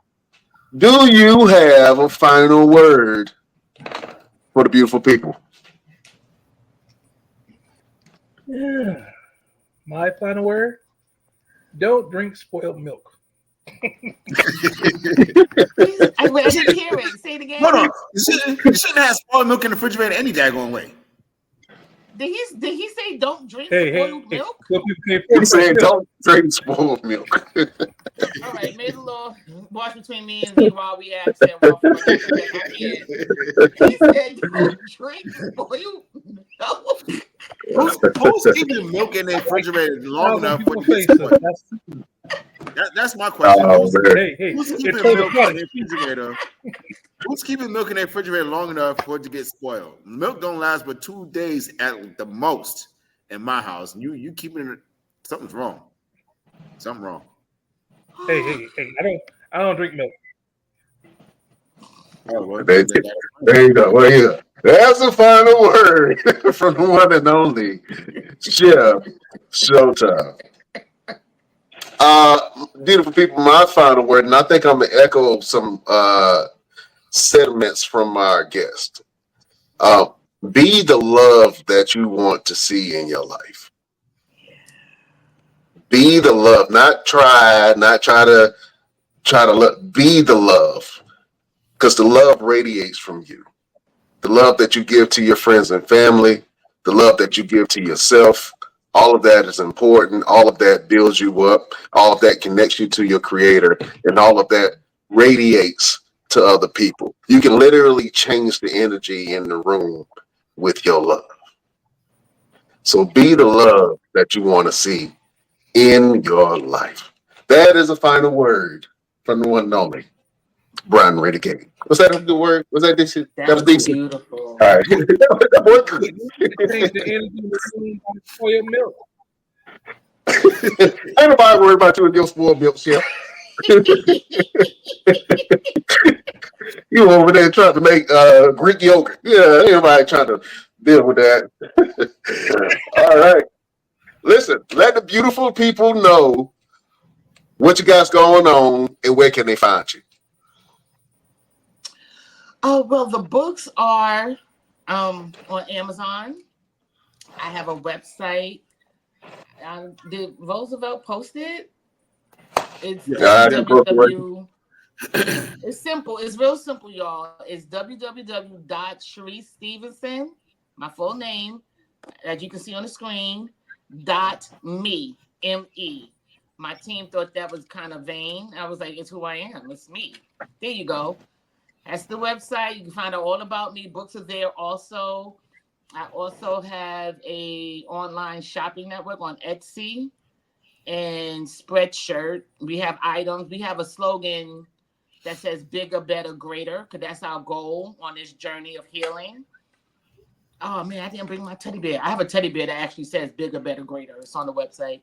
do you have a final word for the beautiful people? Yeah. My final word: don't drink spoiled milk. I didn't hear it. Say it again. Hold on. You shouldn't have spoiled milk in the refrigerator any daggone way. Did he say don't drink Hey, spoiled milk? Some people can't He afford said, milk. don't drink spoiled milk. All right, may the Lord watch between me and thee while we absent one from another. I can't. He said don't drink spoiled milk. Who's keeping milk in their refrigerator long enough for it to get spoiled? That's my question. Oh, man. Who's It's keeping total milk in product. their refrigerator? Who's keeping milk in their refrigerator long enough for it to get spoiled? Milk don't last but 2 days at the most in my house. You keeping it? Something's wrong. Something wrong. Hey! I don't drink milk. Oh, well, There you go. Well, yeah. That's the final word from the one and only Chef Showtime. Beautiful people, my final word, and I think I'm going to echo some sentiments from our guest. Be the love that you want to see in your life. Be the love, not try to look. Be the love, because the love radiates from you. The love that you give to your friends and family, the love that you give to yourself, all of that is important. All of that builds you up. All of that connects you to your creator, and all of that radiates to other people. You can literally change the energy in the room with your love. So be the love that you want to see in your life. That is a final word from the one and only Brian Renegade. Was that a good word? Was that decent? That was decent. beautiful. All right. That was good. Change the energy in the room on spoiled milk. Ain't nobody worried about you and your spoiled milk, Chef. You over there trying to make Greek yogurt. Yeah, ain't nobody trying to deal with that. All right. Listen, let the beautiful people know what you guys going on and where can they find you. Oh, well, the books are on Amazon. I have a website. Did Roosevelt post it? It's www. It's simple. It's real simple, y'all. It's www.Cherise Stevenson, my full name, as you can see on the screen, .me, M-E. My team thought that was kind of vain. I was like, it's who I am. It's me. There you go. That's the website. You can find out all about me. Books are there also. I also have a online shopping network on Etsy and Spreadshirt. We have items. We have a slogan that says bigger, better, greater, because that's our goal on this journey of healing. Oh, man, I didn't bring my teddy bear. I have a teddy bear that actually says bigger, better, greater. It's on the website.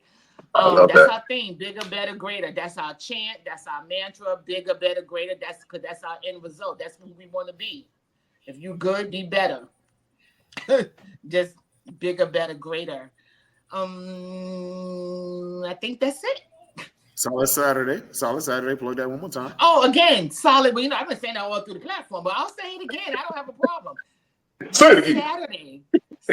That's our theme, bigger, better, greater. That's our chant. That's our mantra, bigger, better, greater. That's because that's our end result. That's who we want to be. If you're good, be better. Just bigger, better, greater. I think that's it. Solid Saturday. Plug that one more time. Oh, again, solid. Well, I've been saying that all through the platform, but I'll say it again. I don't have a problem. Saturday,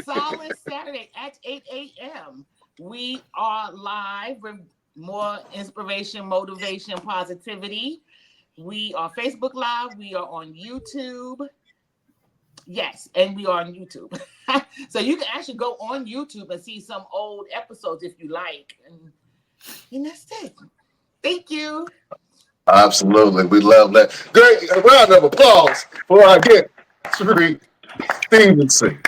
solid Saturday at 8 a.m. We are live with more inspiration, motivation, positivity. We are Facebook Live. We are on YouTube. Yes, and we are on YouTube. So you can actually go on YouTube and see some old episodes if you like. And that's it. Thank you. Absolutely. We love that. Great. A round of applause for our guest, Cherise Stevenson.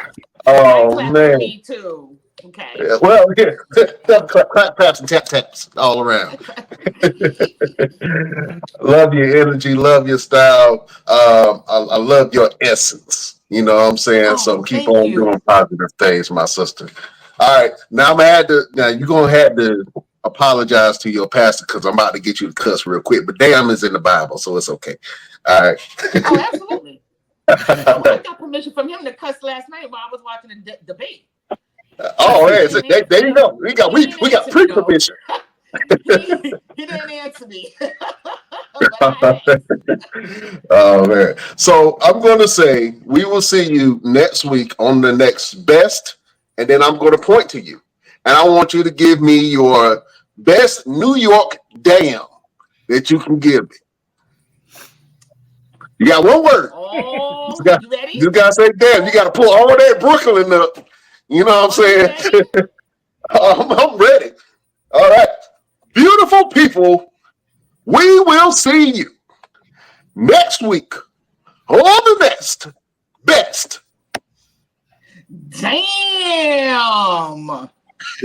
Oh, man. Me too. Okay. Yeah, well, yeah. Clap, claps, and tap, taps all around. Love your energy. Love your style. I love your essence. You know what I'm saying? So keep on doing positive things, my sister. All right. Now you're going to have to apologize to your pastor because I'm about to get you to cuss real quick. But damn is in the Bible, so it's okay. All right. Oh, absolutely. I got permission from him to cuss last night while I was watching the debate. Oh, yeah. There you go. We got pre-permission. He didn't answer me. Oh, man. So I'm going to say we will see you next week on the next best, and then I'm going to point to you. And I want you to give me your best New York damn that you can give me. You got one word. Oh, you ready? You got to say damn. You got to pull all that Brooklyn up. You know what I'm saying? I'm ready. All right. Beautiful people, we will see you next week on the next best. Damn.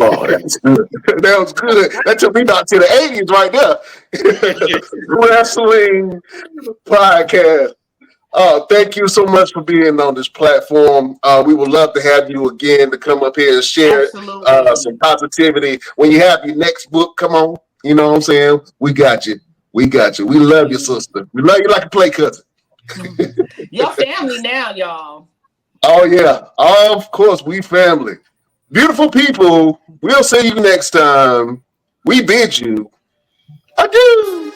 Oh, that's good. That was good. That took me back to the 80s right there. Wrestling podcast. Thank you so much for being on this platform. We would love to have you again to come up here and share some positivity. When you have your next book, come on. You know what I'm saying? We got you. We love you, sister. We love you like a play cousin. Your family now, y'all. Oh, yeah. Of course, we family. Beautiful people, we'll see you next time. We bid you adieu.